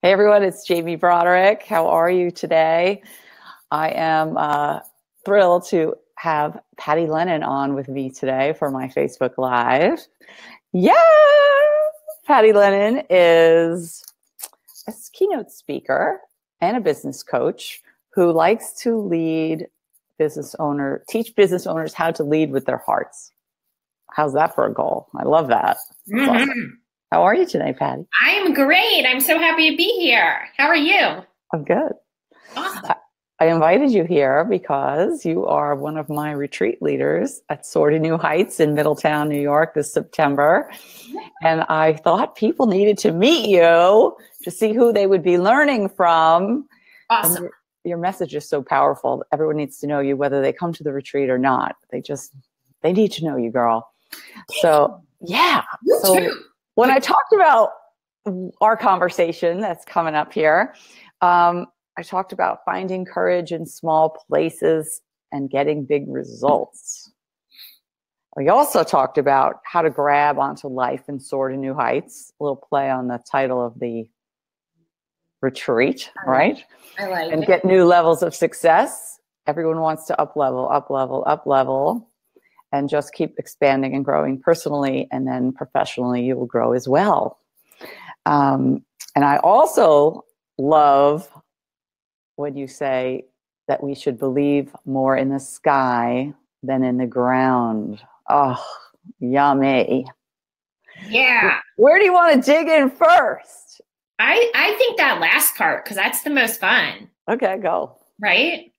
Hey everyone, it's Jamie Broderick. How are you today? I am thrilled to have Patty Lennon on with me today for my Facebook Live. Yeah! Patty Lennon is a keynote speaker and a business coach who likes to teach business owners how to lead with their hearts. How's that for a goal? I love that. That's awesome. How are you today, Patty? I am great. I'm so happy to be here. How are you? I'm good. Awesome. I invited you here because you are one of my retreat leaders at Soar to New Heights in Middletown, New York this September. And I thought people needed to meet you to see who they would be learning from. Awesome. And your message is so powerful. Everyone needs to know you, whether they come to the retreat or not. They need to know you, girl. So, yeah. So when I talked about our conversation that's coming up here, I talked about finding courage in small places and getting big results. We also talked about how to grab onto life and soar to new heights, a little play on the title of the retreat, right? I like and it. Get new levels of success. Everyone wants to up level, and just keep expanding and growing personally, and then professionally you will grow as well. And I also love when you say that we should believe more in the sky than in the ground. Oh, yummy. Yeah. Where do you want to dig in first? I think that last part, because that's the most fun. Okay, go. Right?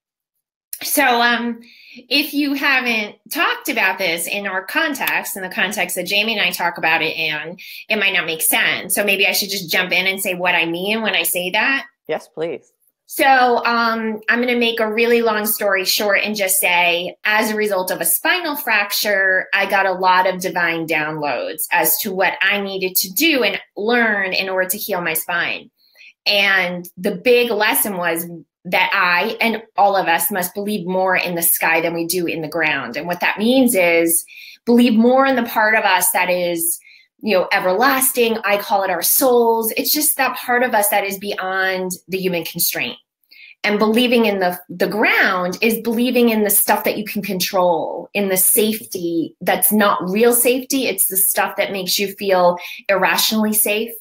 So if you haven't talked about this in our context, in the context that Jamie and I talk about it in, it might not make sense. So maybe I should just jump in and say what I mean when I say that. Yes, please. So I'm going to make a really long story short and just say, as a result of a spinal fracture, I got a lot of divine downloads as to what I needed to do and learn in order to heal my spine. And the big lesson was that I and all of us must believe more in the sky than we do in the ground. And what that means is believe more in the part of us that is, everlasting. I call it our souls. It's just that part of us that is beyond the human constraint. And believing in the ground is believing in the stuff that you can control, in the safety that's not real safety. It's the stuff that makes you feel irrationally safe.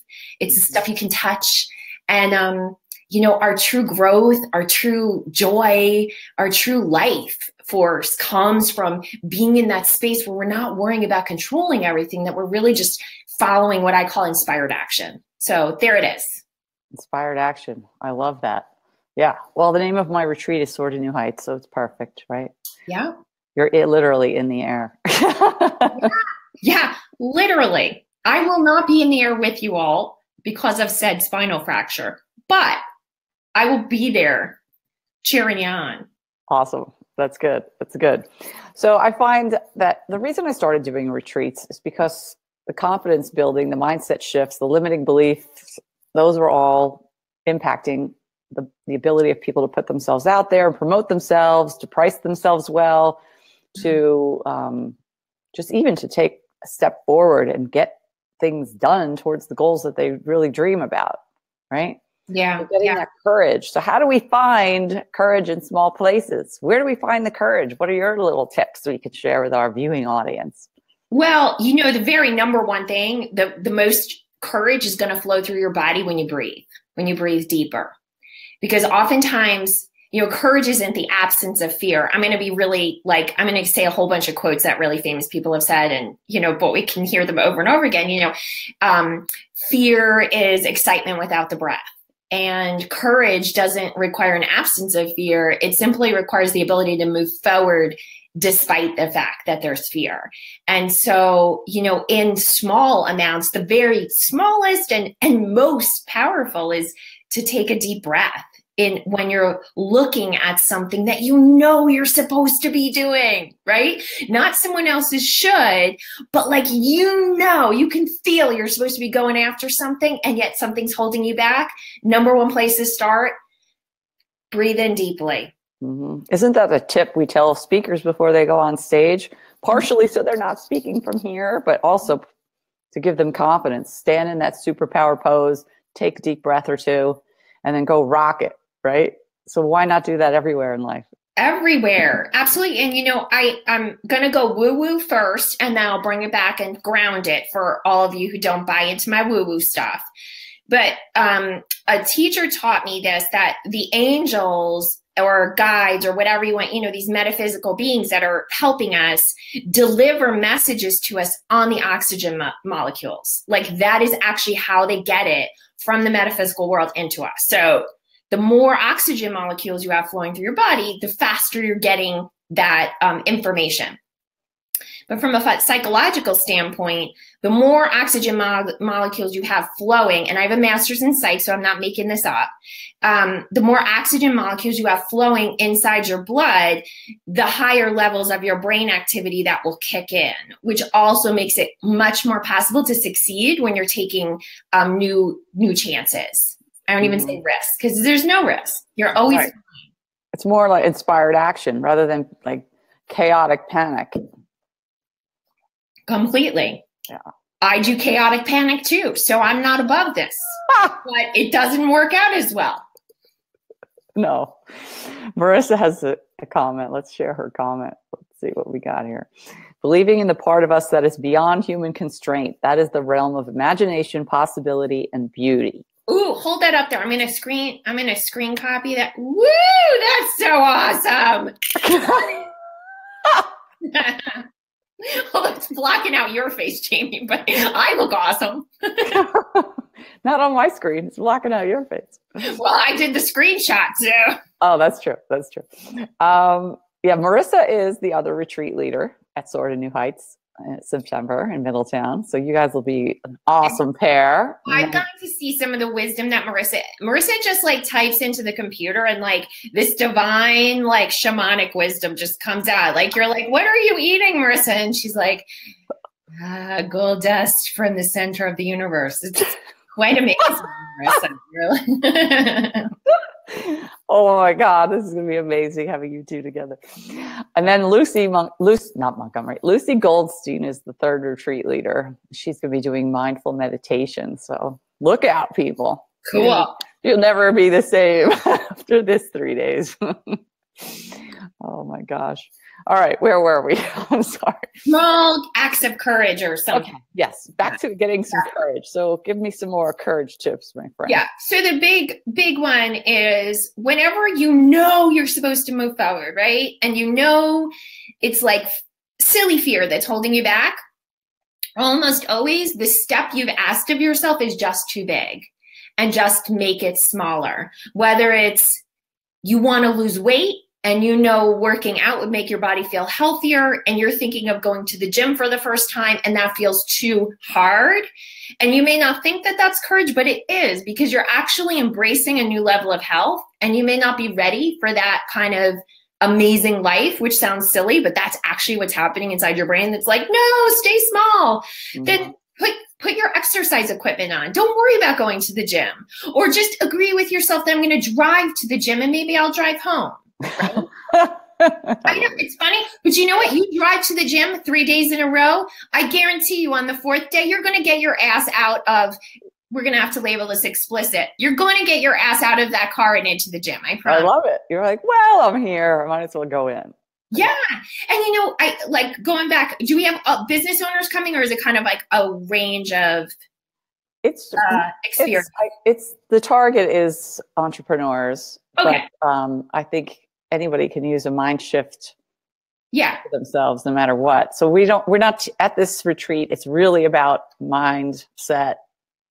It's the stuff you can touch. And, our true growth, our true joy, our true life force comes from being in that space where we're not worrying about controlling everything, that we're really just following what I call inspired action. So there it is. Inspired action. I love that. Yeah. Well, the name of my retreat is Soar to New Heights, so it's perfect, right? Yeah. You're literally in the air. Yeah, literally. I will not be in the air with you all because of said spinal fracture, but I will be there cheering you on. Awesome. That's good. That's good. So I find that the reason I started doing retreats is because the confidence building, the mindset shifts, the limiting beliefs, those were all impacting the ability of people to put themselves out there and promote themselves, to price themselves well, to just even to take a step forward and get things done towards the goals that they really dream about, right? Yeah. So getting that courage. So how do we find courage in small places? Where do we find the courage? What are your little tips we could share with our viewing audience? Well, the very number one thing, the most courage is going to flow through your body when you breathe deeper. Because oftentimes, courage isn't the absence of fear. I'm going to be really I'm going to say a whole bunch of quotes that really famous people have said, and, but we can hear them over and over again. Fear is excitement without the breath. And courage doesn't require an absence of fear. It simply requires the ability to move forward despite the fact that there's fear. And so, in small amounts, the very smallest and most powerful is to take a deep breath when you're looking at something that you're supposed to be doing, right? Not someone else's should, but you can feel you're supposed to be going after something, and yet something's holding you back. Number one place to start, breathe in deeply. Mm-hmm. Isn't that a tip we tell speakers before they go on stage? Partially so they're not speaking from here, but also to give them confidence. Stand in that superpower pose. take a deep breath or two, and then go rock it, right? So why not do that everywhere in life? Everywhere. Absolutely. And I'm going to go woo woo first, and then I'll bring it back and ground it for all of you who don't buy into my woo woo stuff. But a teacher taught me this, that the angels or guides or whatever you want, these metaphysical beings that are helping us deliver messages to us on the oxygen molecules. Like that is actually how they get it from the metaphysical world into us. So the more oxygen molecules you have flowing through your body, the faster you're getting that information. But from a psychological standpoint, the more oxygen molecules you have flowing, and I have a master's in psych, so I'm not making this up, the more oxygen molecules you have flowing inside your blood, the higher levels of your brain activity that will kick in, which also makes it much more possible to succeed when you're taking new chances. I don't even say risk, because there's no risk. You're always right. It's more like inspired action rather than like chaotic panic. Completely. Yeah. I do chaotic panic too, so I'm not above this. But it doesn't work out as well. No. Marissa has a comment. Let's share her comment. Let's see what we got here. Believing in the part of us that is beyond human constraint. That is the realm of imagination, possibility, and beauty. Ooh, hold that up there. I'm gonna screen copy that. Woo, that's so awesome. Well, it's blocking out your face, Jamie, but I look awesome. Not on my screen. It's blocking out your face. Well, I did the screenshot, so. Oh, that's true. That's true. Yeah, Marissa is the other retreat leader at Soar to New Heights in September in Middletown. So you guys will be an awesome pair. I've gotten to see some of the wisdom that Marissa just like types into the computer, and like this divine, like shamanic wisdom just comes out. Like you're like, what are you eating, Marissa? And she's like, gold dust from the center of the universe. It's just quite amazing, Marissa. Really. Oh my God, this is going to be amazing having you two together. And then Lucy Goldstein is the third retreat leader. She's going to be doing mindful meditation. So look out, people. Cool. You'll never be the same after this 3 days. Oh my gosh. All right, where were we? I'm sorry. Small acts of courage or something. Okay, yes, back to getting some courage. So give me some more courage tips, my friend. Yeah, so the big one is whenever you're supposed to move forward, right? And it's like silly fear that's holding you back. Almost always the step you've asked of yourself is just too big, and just make it smaller. Whether it's you want to lose weight, and working out would make your body feel healthier, and you're thinking of going to the gym for the first time, and that feels too hard. And you may not think that that's courage, but it is, because you're actually embracing a new level of health, and you may not be ready for that kind of amazing life, which sounds silly, but that's actually what's happening inside your brain. That's like, no, stay small. Mm-hmm. Then put your exercise equipment on. Don't worry about going to the gym, or just agree with yourself that I'm going to drive to the gym and maybe I'll drive home. Right? I know it's funny, but you know what? You drive to the gym 3 days in a row. I guarantee you on the fourth day, you're going to get your ass out of, we're going to have to label this explicit. You're going to get your ass out of that car and into the gym. I promise. I love it. You're like, well, I'm here. I might as well go in. Yeah. And I like going back. Do we have business owners coming, or is it kind of like a range of experience? It's the target is entrepreneurs. Okay. But I think anybody can use a mind shift for themselves no matter what. So we're not at this retreat. It's really about mindset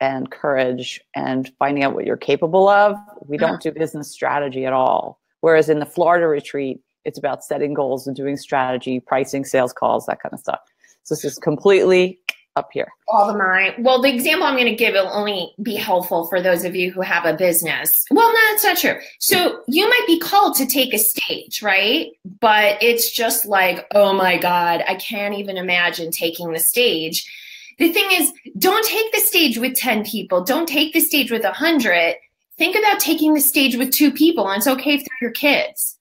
and courage and finding out what you're capable of. We don't do business strategy at all. Whereas in the Florida retreat, it's about setting goals and doing strategy, pricing, sales calls, that kind of stuff. So this is completely up here. All the mind. Well, the example I'm going to give will only be helpful for those of you who have a business. Well, no, that's not true. So you might be called to take a stage, right? But it's just like, oh my God, I can't even imagine taking the stage. The thing is, don't take the stage with 10 people. Don't take the stage with 100. Think about taking the stage with 2 people, and it's okay if they're your kids.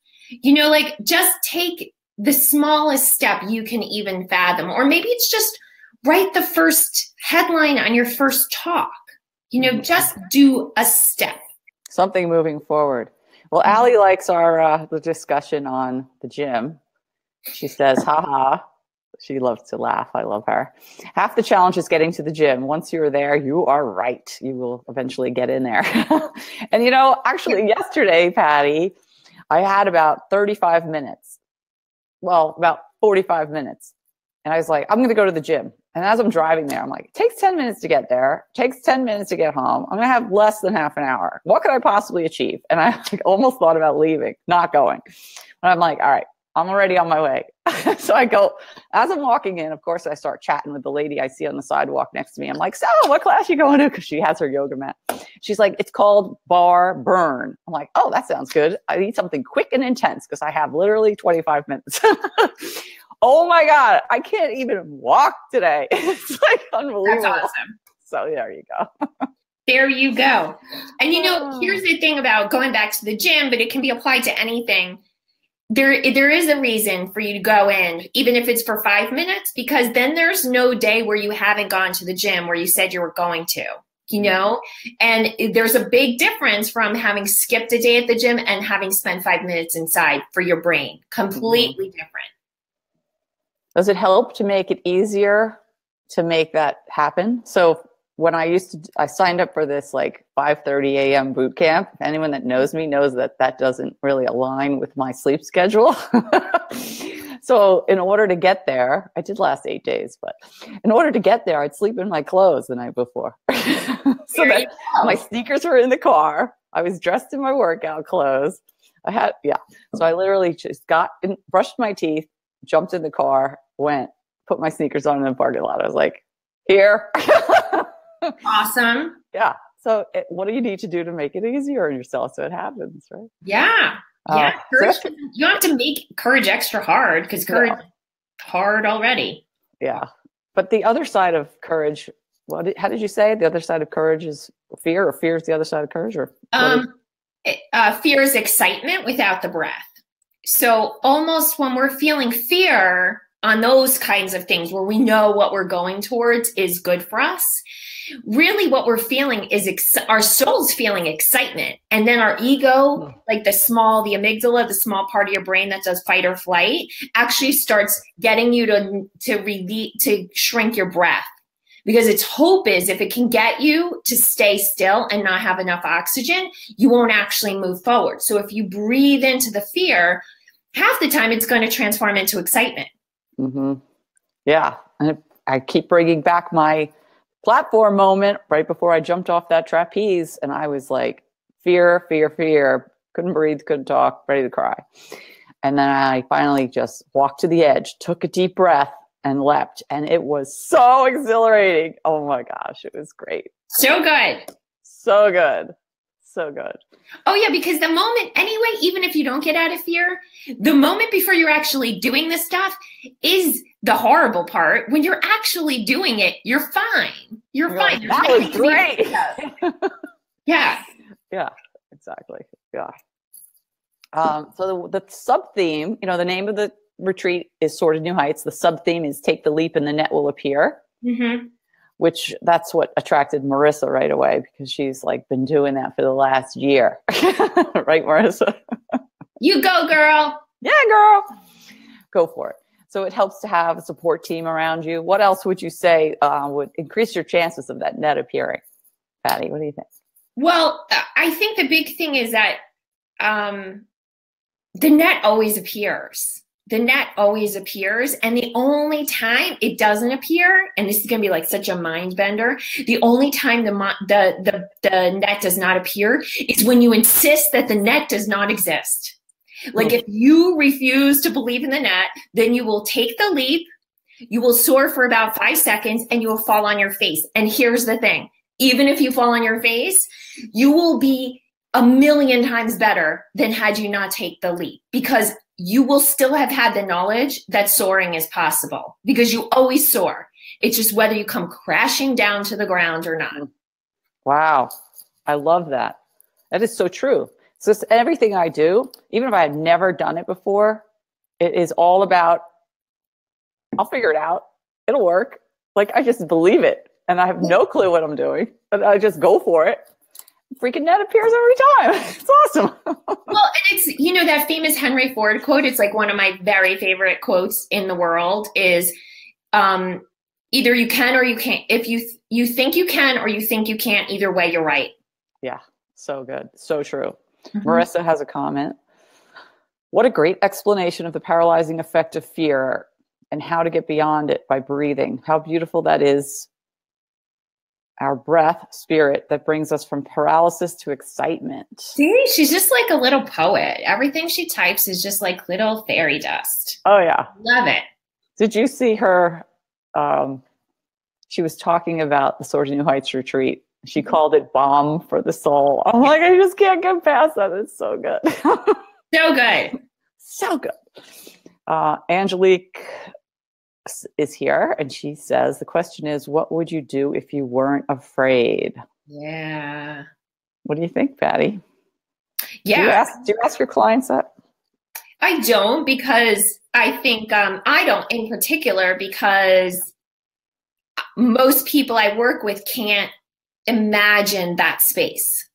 Just take the smallest step you can even fathom. Or maybe it's just write the first headline on your first talk. just do a step. Something moving forward. Well, Allie likes our the discussion on the gym. She says, haha. She loves to laugh. I love her. Half the challenge is getting to the gym. Once you're there, you are right. You will eventually get in there. And, actually yesterday, Patty, I had about 35 minutes. Well, about 45 minutes. And I was like, I'm going to go to the gym. And as I'm driving there, I'm like, it takes 10 minutes to get there. It takes 10 minutes to get home. I'm going to have less than half an hour. What could I possibly achieve? And I almost thought about leaving, not going. But I'm like, all right, I'm already on my way. So I go, as I'm walking in, of course, I start chatting with the lady I see on the sidewalk next to me. I'm like, so what class you going to? Because she has her yoga mat. She's like, it's called Bar Burn. I'm like, oh, that sounds good. I need something quick and intense because I have literally 25 minutes. Oh my God, I can't even walk today. It's like unbelievable. That's awesome. So there you go. There you go. And here's the thing about going back to the gym, but it can be applied to anything. There is a reason for you to go in, even if it's for 5 minutes, because then there's no day where you haven't gone to the gym where you said you were going to, and there's a big difference from having skipped a day at the gym and having spent 5 minutes inside for your brain. Completely different. Does it help to make it easier to make that happen? So when I signed up for this like 5:30 a.m. boot camp. Anyone that knows me knows that doesn't really align with my sleep schedule. So in order to get there, I did last 8 days, but in order to get there, I'd sleep in my clothes the night before. So that my sneakers were in the car. I was dressed in my workout clothes. So I literally just brushed my teeth, jumped in the car, put my sneakers on in the parking lot. I was like, here. Awesome. Yeah. So what do you need to do to make it easier on yourself so it happens, right? Yeah. Yeah. Courage, you don't have to make courage extra hard because courage is hard already. Yeah. But the other side of courage, how did you say? The other side of courage is fear, or fear is the other side of courage? Or fear is excitement without the breath. So almost when we're feeling fear on those kinds of things where we know what we're going towards is good for us, really what we're feeling is our soul's feeling excitement. And then our ego, like the amygdala, the small part of your brain that does fight or flight, actually starts getting you to shrink your breath. Because its hope is if it can get you to stay still and not have enough oxygen, you won't actually move forward. So if you breathe into the fear, half the time it's going to transform into excitement. Mm-hmm. Yeah. And I keep bringing back my platform moment right before I jumped off that trapeze. And I was like, fear, fear, fear. Couldn't breathe, couldn't talk, ready to cry. And then I finally just walked to the edge, took a deep breath, and leapt. And it was so exhilarating. Oh my gosh, it was great. So good. So good. So good. Oh yeah, because the moment, anyway, even if you don't get out of fear, the moment before you're actually doing this stuff is the horrible part. When you're actually doing it, you're fine. You're fine. That was great. Yeah. Yeah, exactly. Yeah. So the sub-theme, the name of the retreat is Soar to New Heights. The sub-theme is Take the Leap and the Net Will Appear. Mm-hmm. Which that's what attracted Marissa right away, because she's like been doing that for the last year. Right, Marissa? You go, girl. Yeah, girl. Go for it. So it helps to have a support team around you. What else would you say would increase your chances of that net appearing? Patty, what do you think? Well, I think the big thing is that the net always appears. The net always appears, and the only time it doesn't appear, and this is going to be like such a mind bender, the only time the net does not appear is when you insist that the net does not exist. Like if you refuse to believe in the net, then you will take the leap, you will soar for about 5 seconds, and you will fall on your face. And here's the thing, even if you fall on your face, you will be 1,000,000 times better than had you not take the leap, because you will still have had the knowledge that soaring is possible, because you always soar. It's just whether you come crashing down to the ground or not. Wow. I love that. That is so true. So everything I do, even if I had never done it before, it is all about, I'll figure it out. It'll work. Like I just believe it. and I have no clue what I'm doing, but I just go for it. Freaking net appears every time. It's awesome. Well, and it's, you know, that famous Henry Ford quote, it's like one of my very favorite quotes in the world is, either you can or you can't. If you think you can or you think you can't, either way, you're right. Yeah, so good. So true. Marissa has a comment. What a great explanation of the paralyzing effect of fear and how to get beyond it by breathing. How beautiful that is. Our breath, spirit that brings us from paralysis to excitement. See, she's just like a little poet. Everything she types is just like little fairy dust. Oh, yeah. Love it. Did you see her? She was talking about the Soar to New Heights retreat. She called it Balm for the Soul. I'm like, I just can't get past that. It's so good. So good. So good. Angelique is here, and she says, the question is, what would you do if you weren't Yeah. What do you think, Patty? Yeah. Do you ask your clients that? I don't, because I think I don't in particular, because most people I work with can't imagine that space.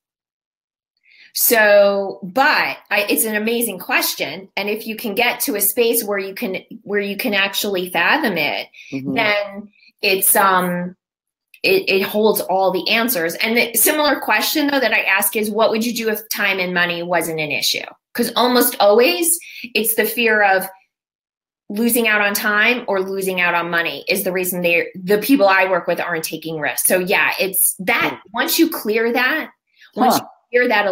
So, but it's an amazing question. And if you can get to a space where you can actually fathom it, then it's, it holds all the answers. And the similar question though that I ask is, what would you do if time and money wasn't an issue? Because almost always it's the fear of losing out on time or losing out on money is the reason the people I work with aren't taking risks. So yeah, it's that once you clear that, once you clear that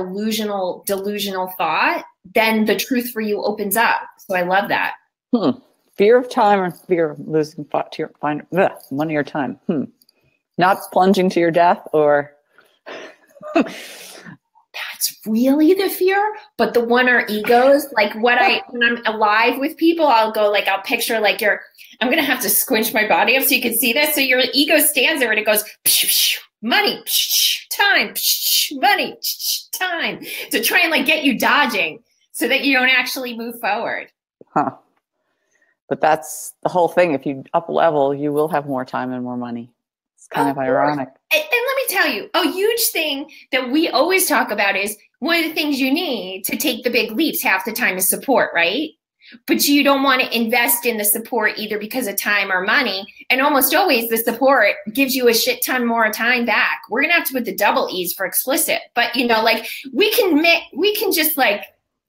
delusional thought, then the truth for you opens up. So I love that. Fear of time or fear of losing money or time? Not plunging to your death, or that's really the fear. But the one our egos, like when I'm alive with people, I'll go like, I'll picture like I'm going to have to squinch my body up so you can see this. So your ego stands there and it goes, psh, psh, money, psh, time, psh, money, psh, time, to try and like get you dodging so that you don't actually move forward. But that's the whole thing. If you up level, you will have more time and more money. It's kind of ironic. And let me tell you, a huge thing that we always talk about is one of the things you need to take the big leaps half the time is support, right? But you don't want to invest in the support either because of time or money. And almost always the support gives you a shit ton more time back. We're going to have to put the double E's for explicit. But, you know, like we can just like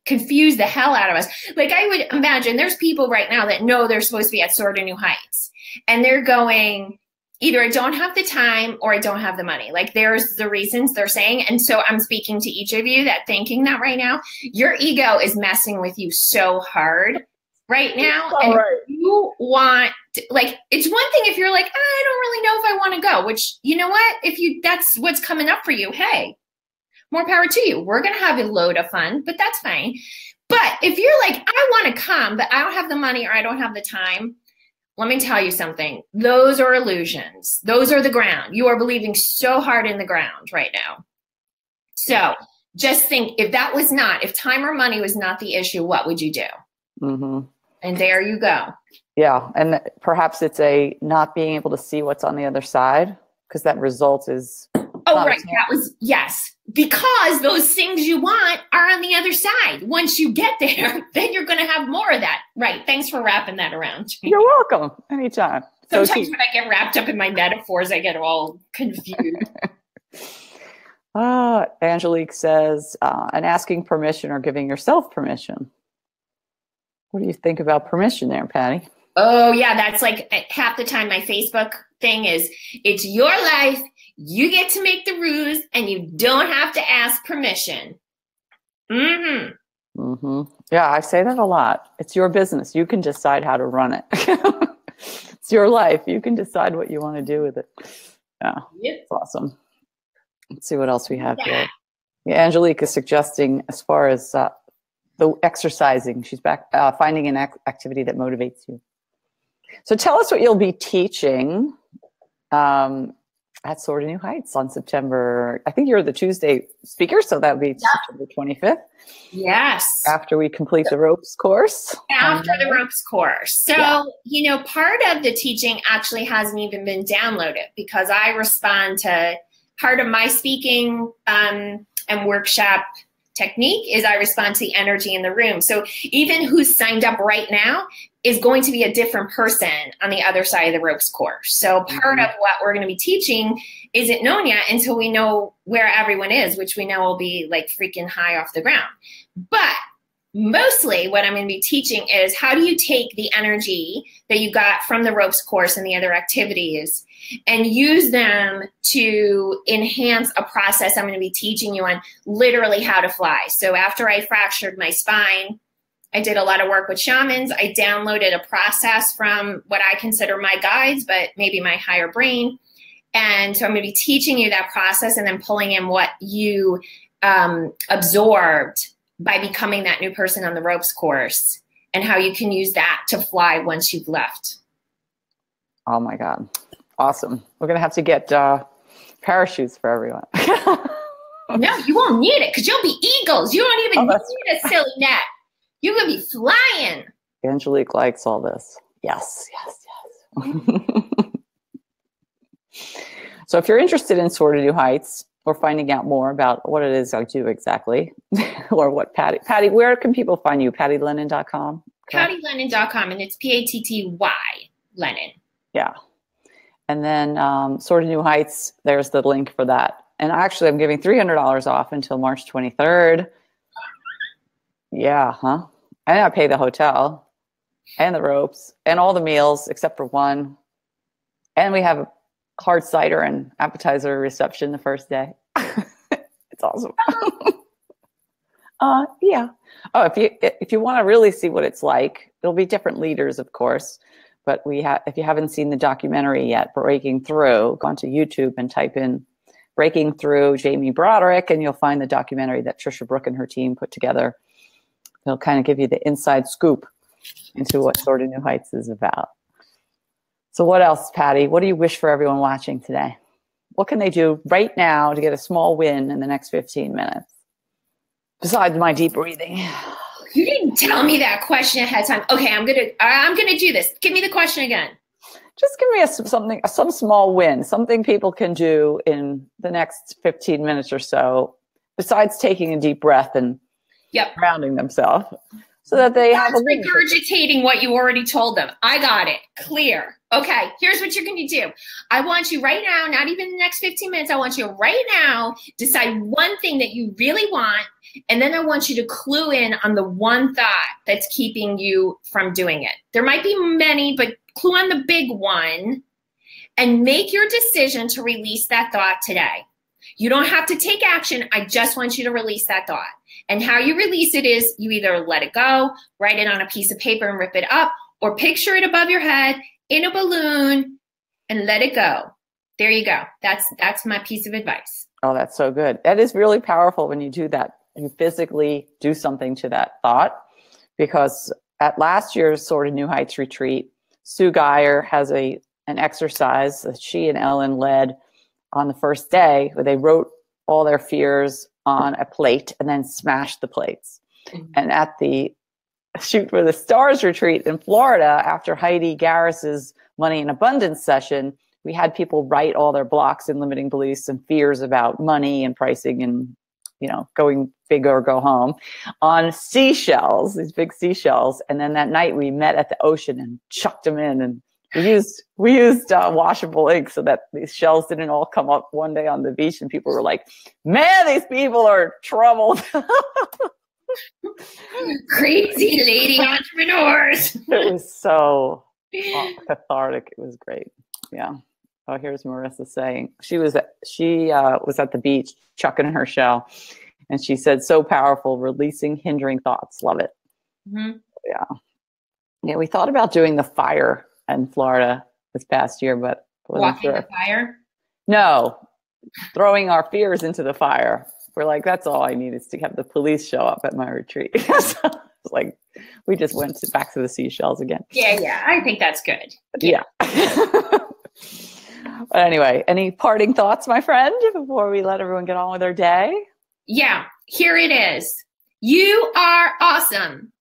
confuse the hell out of us. Like I would imagine there's people right now that know they're supposed to be at Soar to New Heights. And they're going, either I don't have the time or I don't have the money. Like there's the reasons they're saying. And so I'm speaking to each of you that thinking that right now, your ego is messing with you so hard right now. And you want to, like, it's one thing if you're like, I don't really know if I want to go, which, you know what, that's what's coming up for you. Hey, more power to you. We're going to have a load of fun, but that's fine. But if you're like, I want to come, but I don't have the money or I don't have the time, let me tell you something. Those are illusions. Those are the ground. You are believing so hard in the ground right now. So just think, if time or money was not the issue, what would you do? And there you go. Yeah. And perhaps it's a not being able to see what's on the other side, because that result is. Oh, right. That was, yes. Because those things you want are on the other side. Once you get there, then you're going to have more of that. Right. Thanks for wrapping that around. You're welcome. Anytime. Sometimes when I get wrapped up in my metaphors, I get all confused. Angelique says, and asking permission or giving yourself permission. What do you think about permission there, Patty? Oh, yeah. That's like half the time my Facebook thing is, it's your life. You get to make the rules and you don't have to ask permission. Yeah, I say that a lot. It's your business. You can decide how to run it. It's your life. You can decide what you want to do with it. Yeah, It's awesome. Let's see what else we have here. Yeah, Angelique is suggesting, as far as the exercising, she's back finding an activity that motivates you. So tell us what you'll be teaching. at Sword of New Heights on September. I think you're the Tuesday speaker, so that would be September 25th. Yes. After we complete the ropes course. After the ropes course. So, you know, part of the teaching actually hasn't even been downloaded because I respond to part of my speaking and workshop technique is I respond to the energy in the room. So even who's signed up right now is going to be a different person on the other side of the ropes course. So part of what we're going to be teaching isn't known yet until we know where everyone is, which we know will be like freaking high off the ground. But mostly what I'm going to be teaching is how do you take the energy that you got from the ropes course and the other activities and use them to enhance a process I'm going to be teaching you on literally how to fly. So after I fractured my spine, I did a lot of work with shamans. I downloaded a process from what I consider my guides, but maybe my higher brain. And so I'm going to be teaching you that process and then pulling in what you absorbed by becoming that new person on the ropes course and how you can use that to fly once you've left. Oh my God. Awesome. We're going to have to get parachutes for everyone. No, you won't need it because you'll be eagles. You don't even need a silly net. You're going to be flying. Angelique likes all this. Yes, yes, yes. So if you're interested in Sword of New Heights or finding out more about what it is I do exactly, or what Patty, where can people find you? PattyLennon.com? PattyLennon.com, and it's Patty Lennon. Yeah. And then Sword of New Heights, there's the link for that. And actually, I'm giving $300 off until March 23rd. Yeah, huh? And I pay the hotel and the ropes and all the meals except for one. And we have a hard cider and appetizer reception the first day. It's awesome. Yeah. Oh, if you want to really see what it's like, there'll be different leaders, of course. But if you haven't seen the documentary yet, Breaking Through, go onto YouTube and type in Breaking Through Jamie Broderick, and you'll find the documentary that Trisha Brook and her team put together. It'll kind of give you the inside scoop into what Sword of New Heights is about. So what else, Patty? What do you wish for everyone watching today? What can they do right now to get a small win in the next 15 minutes? Besides my deep breathing. You didn't tell me that question ahead of time. Okay, I'm gonna do this. Give me the question again. Just give me some small win, something people can do in the next 15 minutes or so, besides taking a deep breath and grounding themselves, so that they have a win. Regurgitating what you already told them. I got it. Clear. Okay, here's what you're going to do. I want you right now, not even the next 15 minutes, I want you right now, decide one thing that you really want, and then I want you to clue in on the one thought that's keeping you from doing it. There might be many, but clue on the big one and make your decision to release that thought today. You don't have to take action. I just want you to release that thought. And how you release it is you either let it go, write it on a piece of paper and rip it up, or picture it above your head in a balloon and let it go. There you go. That's my piece of advice. Oh, that's so good. That is really powerful when you do that. You physically do something to that thought, because at last year's Sword of New Heights retreat, Sue Geyer has an exercise that she and Ellen led on the first day, where they wrote all their fears on a plate and then smashed the plates. Mm-hmm. And at the Shoot for the Stars retreat in Florida, after Heidi Garris's Money in Abundance session, we had people write all their blocks and limiting beliefs and fears about money and pricing and, you know, going big or go home on seashells, these big seashells. And then that night we met at the ocean and chucked them in, and we used washable ink so that these shells didn't all come up one day on the beach, and people were like, man, these people are troubled. Crazy lady entrepreneurs. It was so cathartic. It was great. Yeah. Oh, here's Marissa saying she was at the beach chucking her shell, and she said, so powerful, releasing hindering thoughts. Love it. Mm-hmm. Yeah. We thought about doing the fire in Florida this past year, but walking the fire? No, throwing our fears into the fire. We're like, that's all I need is to have the police show up at my retreat. So it's like, we just went back to the seashells again. Yeah, I think that's good. Yeah. But anyway, any parting thoughts, my friend, before we let everyone get on with their day? Yeah, here it is. You are awesome.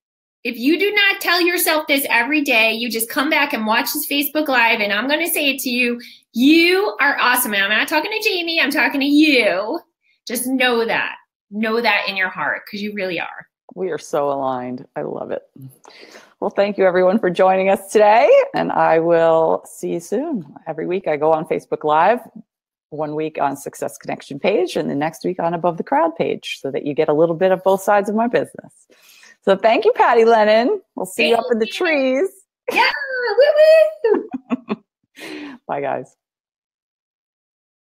If you do not tell yourself this every day, you just come back and watch this Facebook Live, and I'm going to say it to you. You are awesome. And I'm not talking to Jamie. I'm talking to you. Just know that. Know that in your heart, because you really are. We are so aligned. I love it. Well, thank you, everyone, for joining us today. And I will see you soon. Every week I go on Facebook Live, 1 week on Success Connection page, and the next week on Above the Crowd page, so that you get a little bit of both sides of my business. So thank you, Patty Lennon. We'll see you up in the trees. Yeah, woo-woo. Bye, guys.